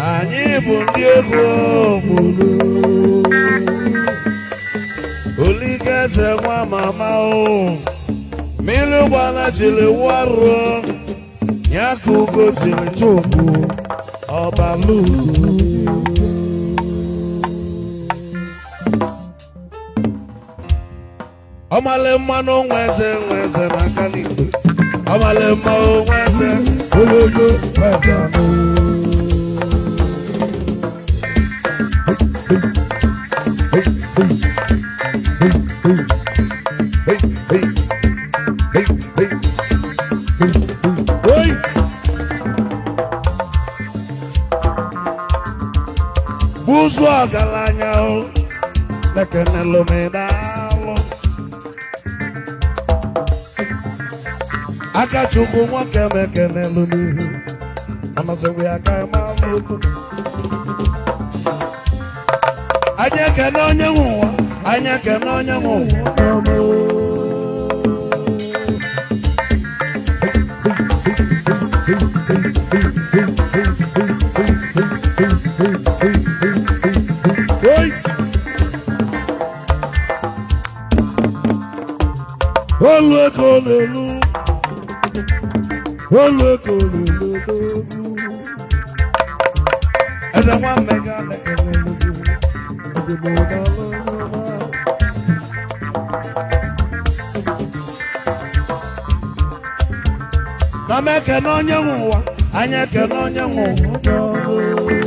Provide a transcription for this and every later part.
anyị bụ ndị egwu obodo olike eze nwa mama o mmiri ụgbọala jiri waruo ya ka ugo jiri chụpụ ọbalugo ọmale mmanụ nweze na kalikwe ọmale mmanụ nweze ologo nweze anụ buzu ọgaranya o lekenelo medalụ aka chukwu nwoke mekenelu n'ihu ọnọzọgbu ya aka malụ anya kene onye nwe ụwa anya kene onye nwe ụwa olu eko lelu eze nwa mmega lekelelu na m ekene onye nwe ụwa anyị ekene onye nwe ụwa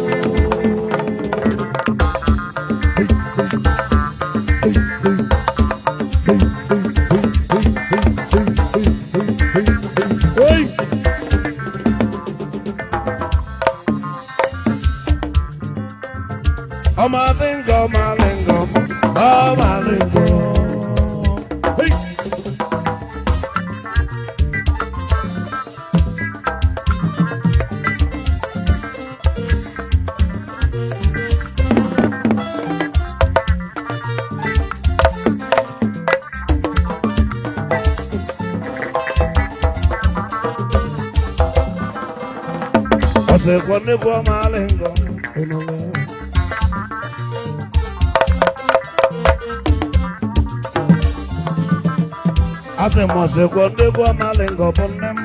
Malingo, oh Malingo. Hey. I said, "Cuando go Malingo, Ase mose kwande kwa malengo ponem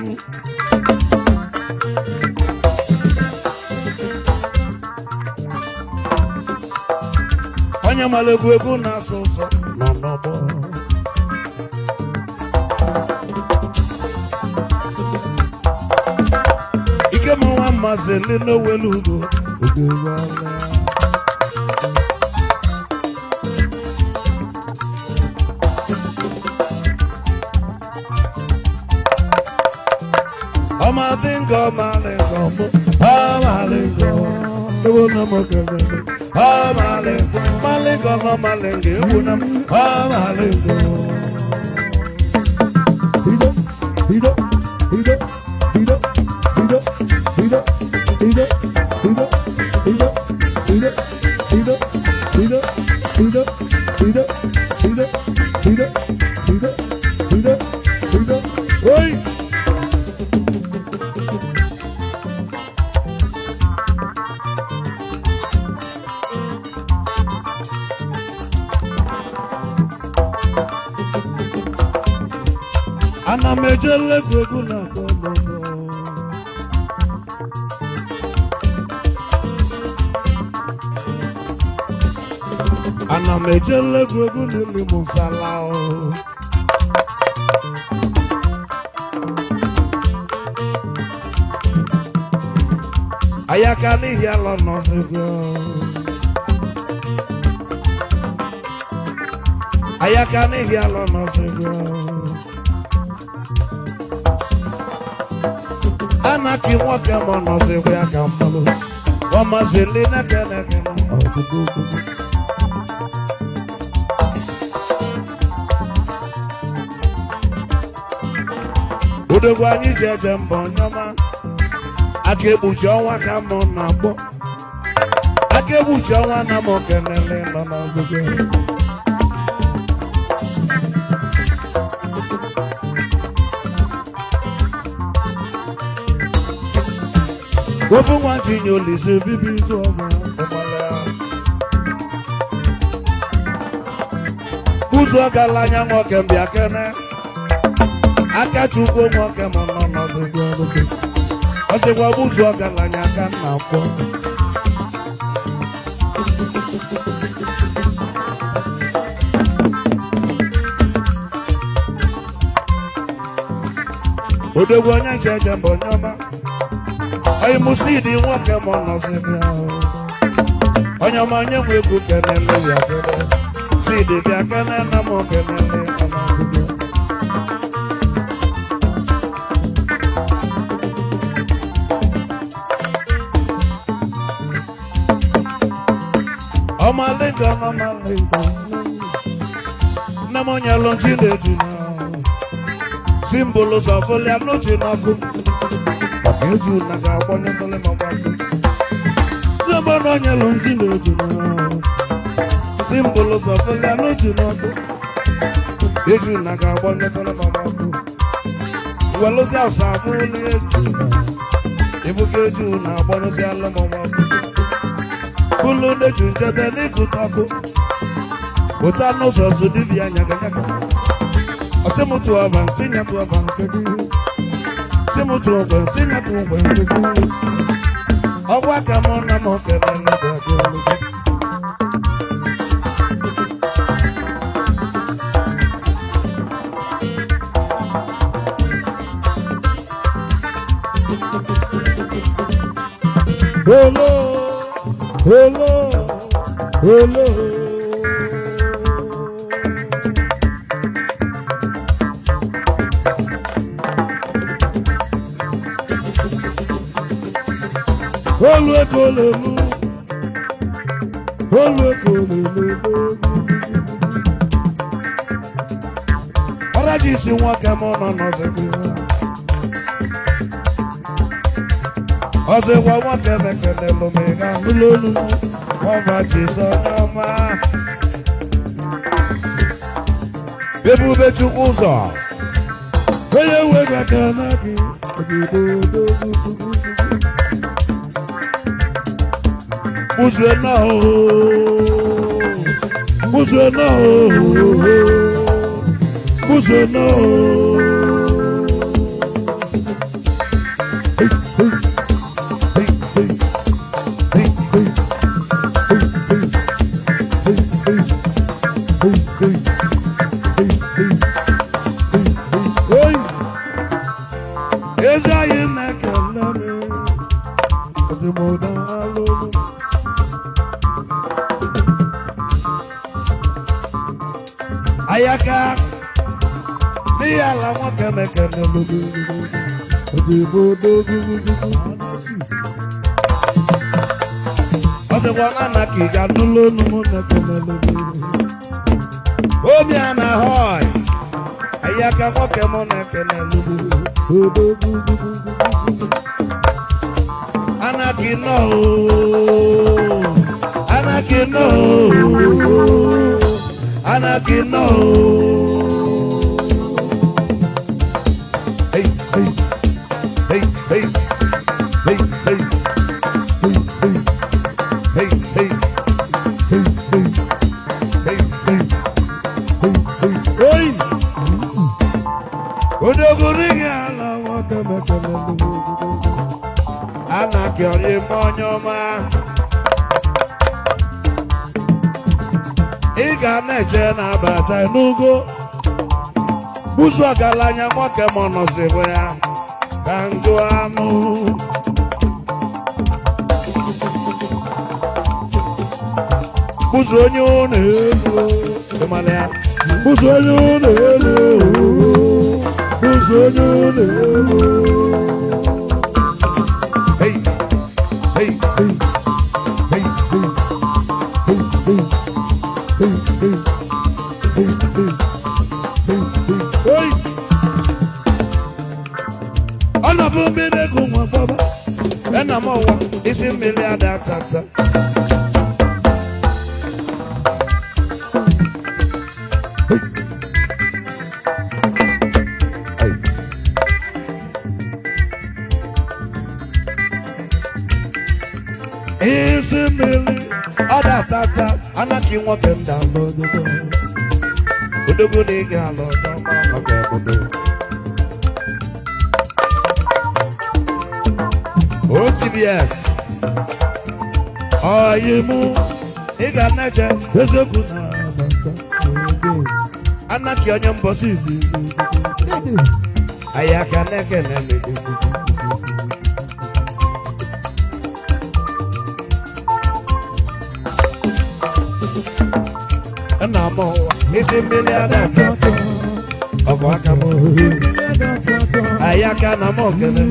Onye malegu egu na soso no bo Ikem Mazeli no welugo udewala Malingo, Malingo, oh Malingo, Malingo, no Malingo, oh Malingo. Ana mejele gogo na kono Ana mejele gogo ni musalao Ayaka ni yalo no sego Ayaka ni yalo no sego Anaki wake mono se we akampalo Wama zelina kene Udogwa ni jeje mbonyoma Akebuchi onwa ka mo na gbo Akebuchi onwa na mo kenele no na zoge Wofu wanchi nyoli se bibi zoba. Buzu agalanya nwoke mbịa kene. Aka chukwu nwoke mọ nọ n'ọzụzụ ọgụgụ. Ọ sịkwa buzu agalanya aka nna mkpọ. Odogwu onye nche eje mbọ nyọma. Oyi musidi nwoke mọ n'ọzụzụ ahụ. Onye ọma onye nwe egwu kenele ya kene. Sidi bịa kene na mọ kenele ọmọdụdụ. Ọmalinga n'ọmalinga. Nne m onye lụ nchi na-eji na. Símbolo sọfọlẹ anọchi n'ọkụ. Eju na ga-agbanye sọlẹ ma gbakọ. Nne m onye lụ nchi na-eji na. Símbolo sọfọlẹ anọchi n'ọkụ. Eju na ga-agbanye sọlẹ ma gbakọ. Welụzi asa amụlị eju na. Ebuka eju na-agbanyesi ala ma gbakọ. Bulu n'eju njede n'ịkụta ọkụ. Pụta n'ụzọ zụ dibịa nyaga-nyaga. Semutu ọba nsinyatu ọba nkedu. Semutu ọba nsinyatu ọba nkedu. Ọgwụ aka mụ na mụ kere n'ebe ọdụ ọlụgụ. Olo, olo, olo. Olu eko lelu, olu eko lelu. Ọ̀rẹ́ jì sí wọn kẹ́ mọ́ nọ n'ọ̀sẹ̀ kí wọ́n. Ọ̀sẹ̀ wọ wọn kẹ́mẹ́kẹ́lẹ́ lómìnira lólólu, wọ́n bá jì sọ ọmọ. Bébú bẹ́ chukwu ụzọ, onye nwe gbàgbọ́ náà kì í òdìdó dógúdógú. Buzwe no, buzwe no, buzwe no. Hey, hey, hey, hey, hey, hey, hey, hey, hey, hey, hey. Ezayi mekeleme, odimoda alolu. Ayaka, ni ala wọn kẹmẹkẹmẹ lójú òdìbò dójú. Ọsẹ wọn nana kìjà dúró nínú nẹkẹmẹ lójú. Omi àná hoi, ayaka wọn kẹmọ nẹkẹmẹ lójú. Anaki no, anaki no. Anaki no. Hey, hey, hey, hey, hey, hey, hey, hey, hey, hey, hey, hey, hey, hey, hey. Odogori ala wakemekele. Anaki ori monyoma. Ị ga na-eje na-abata n'ugo. Buzu ọgaranya nwoke ma ọ nọzibụ ya ka ngụ anụ. Buzu onye ụlọ elu ịmara ya. Buzu onye ụlọ elu. Buzu onye ụlọ elu. Hey, hey, hey, hey, hey, hey, hey. Hey, hey, hey, hey, hey, hey. Ọ̀nà fún mi ní kò wọ́n bọ́bá. Ẹnà mọ̀ wá, isi mmiri ada tata. isi mmiri ọ datata anaghị nwoke ndị alụ odogo na ịga alụ ọdọ ma ọ ga-ebodo OTBS ọyịmụ ị ga na-eche eziokwu na anaghị onye mbọsị izizi anyị aka na-eke na-emede nna m isi mmiri adata ọbụ aka m anyị aka na m okele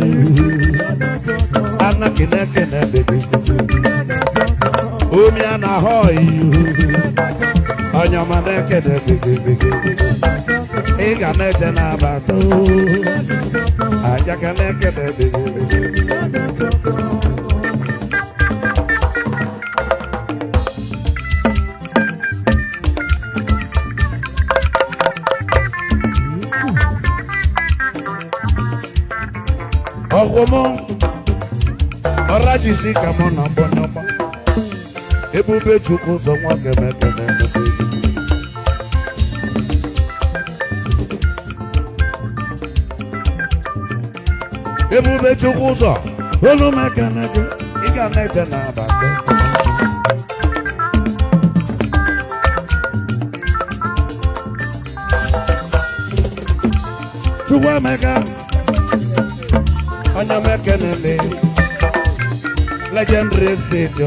anaghị na-eke na-emede omi a na-ahọ ihu onye ọma na-eke na-emede ị ga na-eche na-abata anyị aka na-eke na-emede ọgwụmụ ọrajisi ka mụ na mbọnyọgba ebube chukwu ụzọ nwoke mekene ebube chukwu ụzọ olu mekene gị ị ga na-eche na-abata chukwu emeka onye mekenele legendary state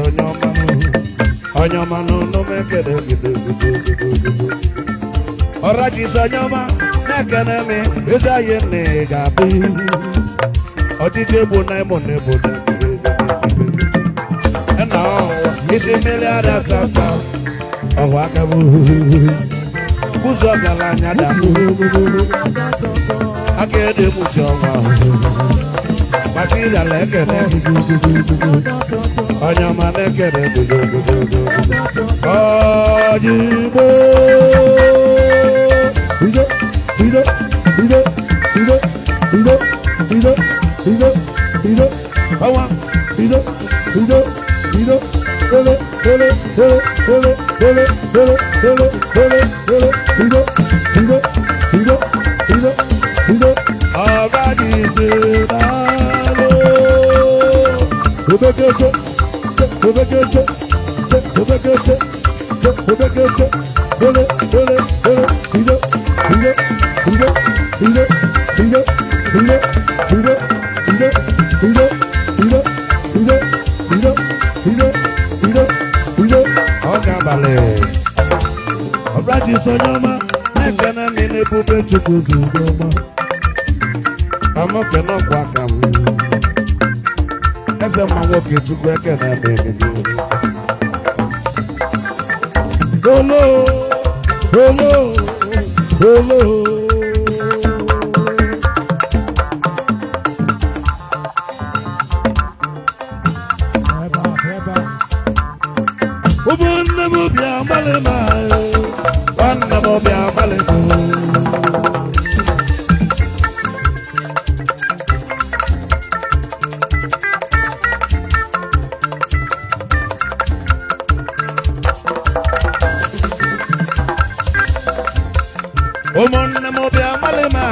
onye ọma n'ụlọ mekene ọrajisi onye ọma mekene me eze anyị nne ga-abụ ọchịchị egbu na ịmụ na ebodo nna isi mmiri adatata ọhụ aka bụ ụzọ gara anya da aka ede mụchi ọnwa maka ịdala ekene onye ọma na-ekene ọjịgbo ido ido ido ido ido ido ido ido ọnwa ido ido ido ele ele ele ele ele ele ele ele ele ido ido ido ido ido ọrajisi daalụ obekeche obekeche obekeche obekeche ele ele ele ido ido ido ido ido ido ido ido ido ido ido ido ido ido ido ọ ga-abalị ọrajisi onye ọma na-ekene ndị na-ebube chukwu ọma amoke n'ọkwa aka m eze mma nwoke chukwu ekene ebe olo olo olo ụmụnne m bịa gbalị ma nwanne m bịa gbalị ụmụnne m bịa gbalị ma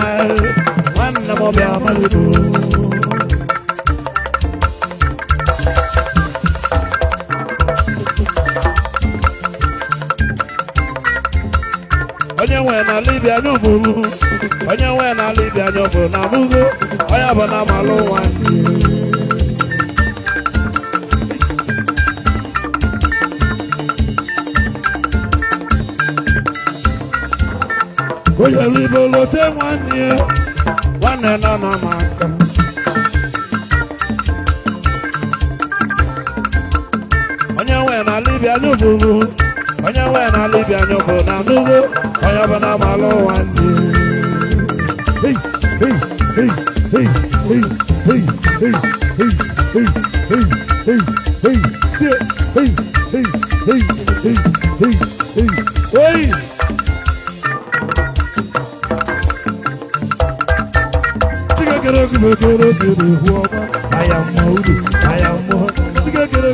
nwanne m bịa gbalị onye nwe na libia nyụbụrụ onye nwe na libia nyụbụrụ na mụgo onye bụ na malụ nwa onye libo lote nwanne ya nwanne nọ na maka onye nwe na libia nyụbụrụ onye nwe na libia nyụbụrụ na mụgo onye bụ na malụ nwanne hey hey hey hey hey hey hey hey hey hey hey hey see hey hey hey hey hey hey hey I am Maudu, I am Mohammed.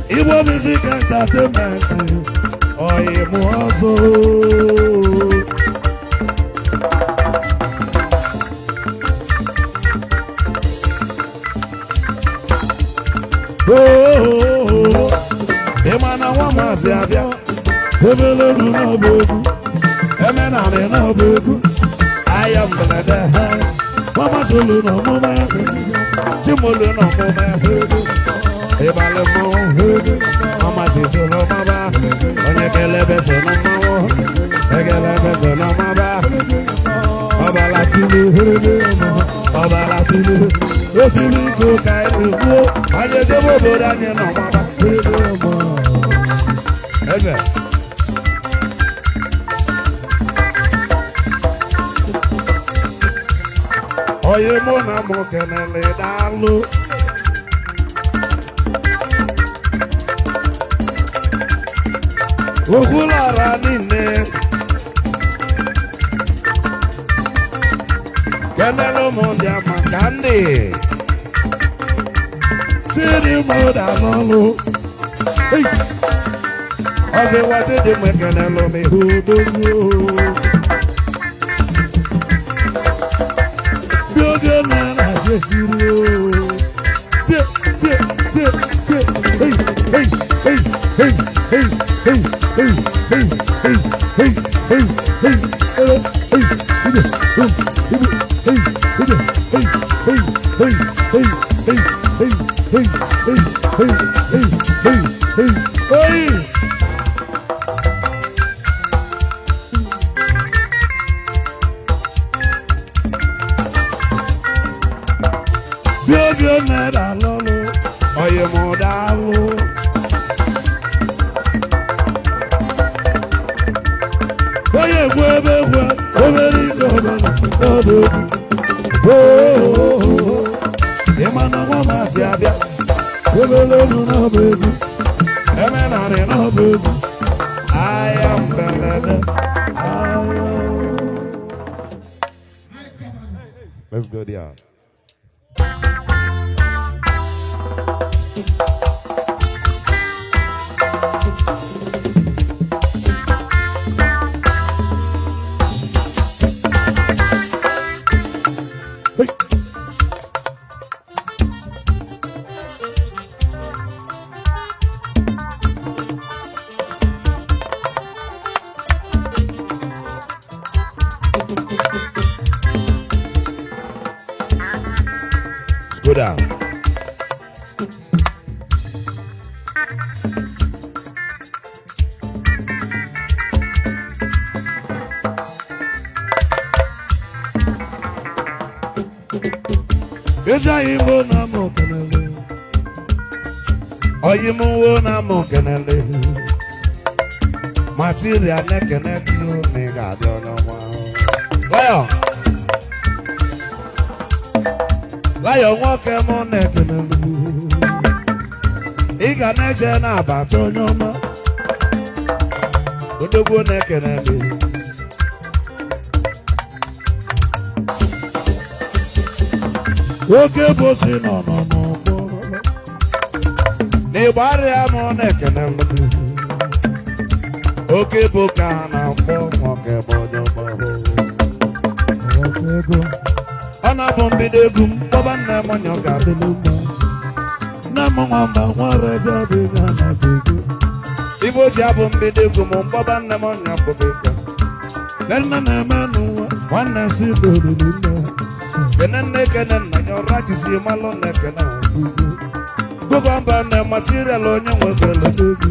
Igbo music entertainment, Emana wama ziabia, Ebele no bogu, Emena no bogu. I am the Mama Zulu no mama, Jimolo no mama, Ebale mo, Mama Zulu no mama, Onyekelebe so no mama, Egelebe so no mama, Obalatulu, Osimi ko kai ruo, Ajebo bodanye no mama, Ebe. Oye mona mo kenele dalu, Ogulara nine, kenelo mo dia makande, Siri mo da lolu, Ose wate de me kenelo me hudu. Hey, Let's go there. Go down. Ijayibo na mo kenele, oyimuwo na mo kenele, material ne kenele yo me gado no mo. Lion, lion woke mo ne kenele, iga neje na abato nyoma, odogwo ne kenele. Oke bosi no ni bari amo ne kenel oke boka na mbo moke bojo babo oke go ana bombi de gum baba na monyo ga deluma na mo ngamba wareza de na tege ibo ja bombi de gum baba na monyo bobeka nana na manu wana si do de Kenene kenene nyorachi si malo ne kenene Gugamba ne material onyenwe gele tegi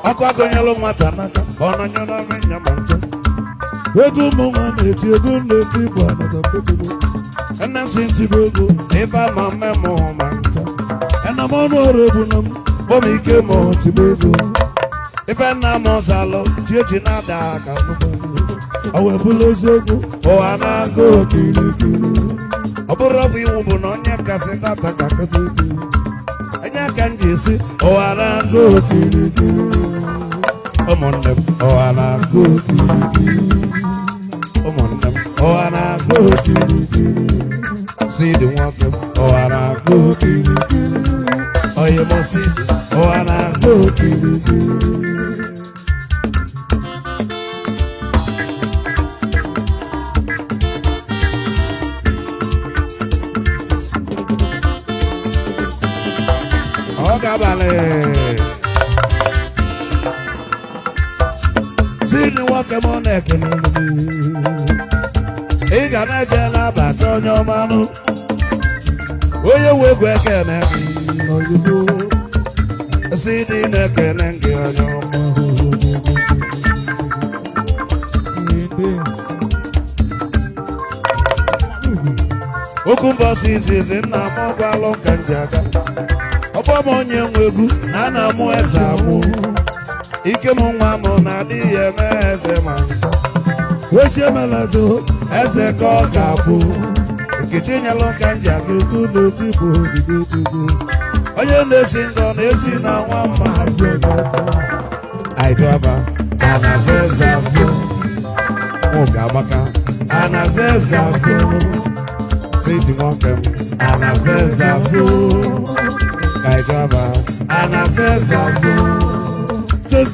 Akwa gonyelo matanaka Ona nyona menya manche Egu monga neti egu neti kwa natapetubu Ena sinti bego Eva mame mo manta Ena mono rebunam Bomi ke mo tibego Ife na mo salo Chiechi na daka nubago Awe bulo zego O anago kiri kiri Oburabu iwubu no nye kasi tata kakatiki Enya kanjisi O anago kiri kiri Omonem O anago kiri kiri Omonem O anago kiri kiri See the walk oh I go kiri kiri oh you must see oh I go kiri kiri oh kabale see the walk on neck I got a jella bat on your manu. Oh, you will work and oh, you do. A city neck and get on your Okumba is in the mobile Kanjaka. Upon Onyenwe, Nana Moesamu. Ikem Mazeli, as a man. Which Malazo as a cocapo, Kitchen alone can jack you good to go. I am the sins on this in our one I drove Anazazo, Ogabaka, Anazazo, City Walker, Anazazo, I drove Anazazo, so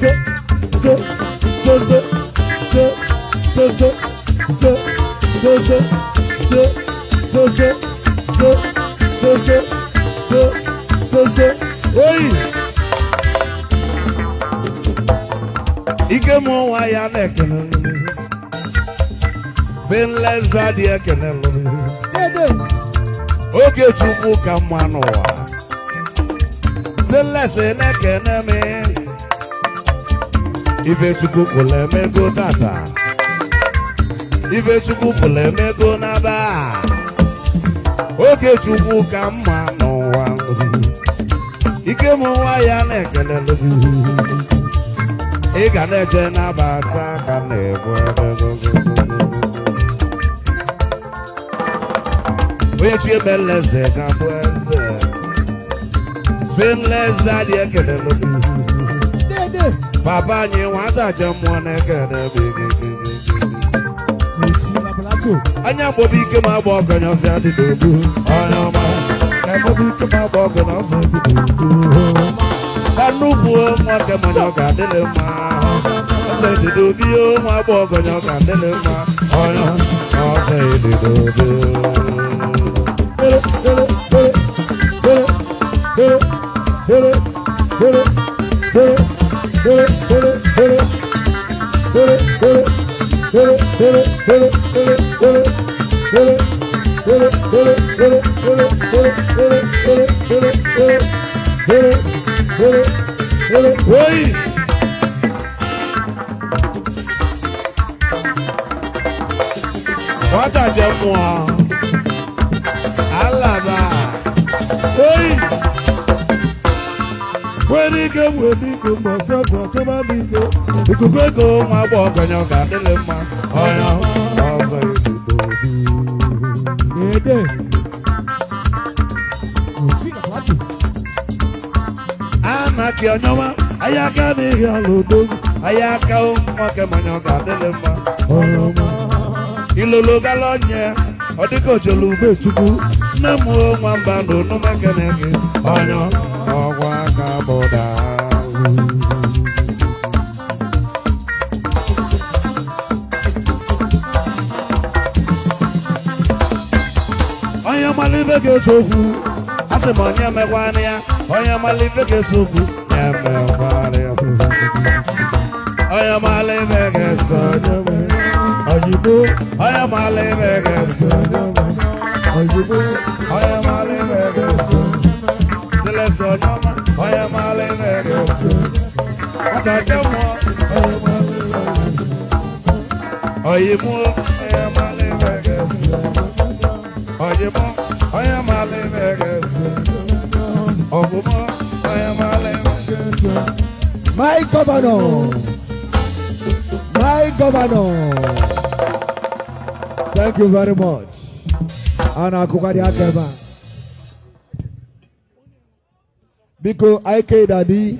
Ikem ya nekene. Stainless daddy ekene. Oge chukwu ka mma n'ụwa. Stainless nekene me. Ife chukwu kwụla emego tata. Ife chukwu kwụla emego n'aba. Oge chukwu ka mma n'ụwa. Ikem ya nekene. Ị ga na-eje n'abata ka na-ebu onye chi emeleze ga-abụ eze Stainless daddy ekele papa anyị nwata je mmụọ na-ekele anya mgbobi ike ma agba ọgọnya ọsọ adịghị obu onye ọma na-emebe ike ma agba ọgọnya ọsọ adịghị obu Kanugbu nwoke manya ọ ga-adịrị mma ọsọ edido obi ụmụ agbọ ọgọnya ọ ga-adịrị mma ọnya ọsọ edido obi Oi! What a jamoa! Alaba! Oi! When you come, myself, what about me? You could go, my walk on your garden, oh, no, Anaki onyoma ayaka ni yalodo ayaka o moke manyo gadelema onyoma ilolo galonye odiko jolu bechuku nemu nwamba no no mekeneke onyo ogwa ka boda Onya malive ke sofu ase monya mekwana ya Onya malive ke sofu nyame kware Onya malive ke sofu Ojibo Onya malive ke sofu Ojibo Onya malive ke sofu Tele sonyama Onya malive ke sofu Atajamo Onya malive ke sofu Oyibo Onya malive ke sofu Ojibo Onya malive ke sofu My governor, thank you very much. Ana kukadi akeba. Biko IK Daddy.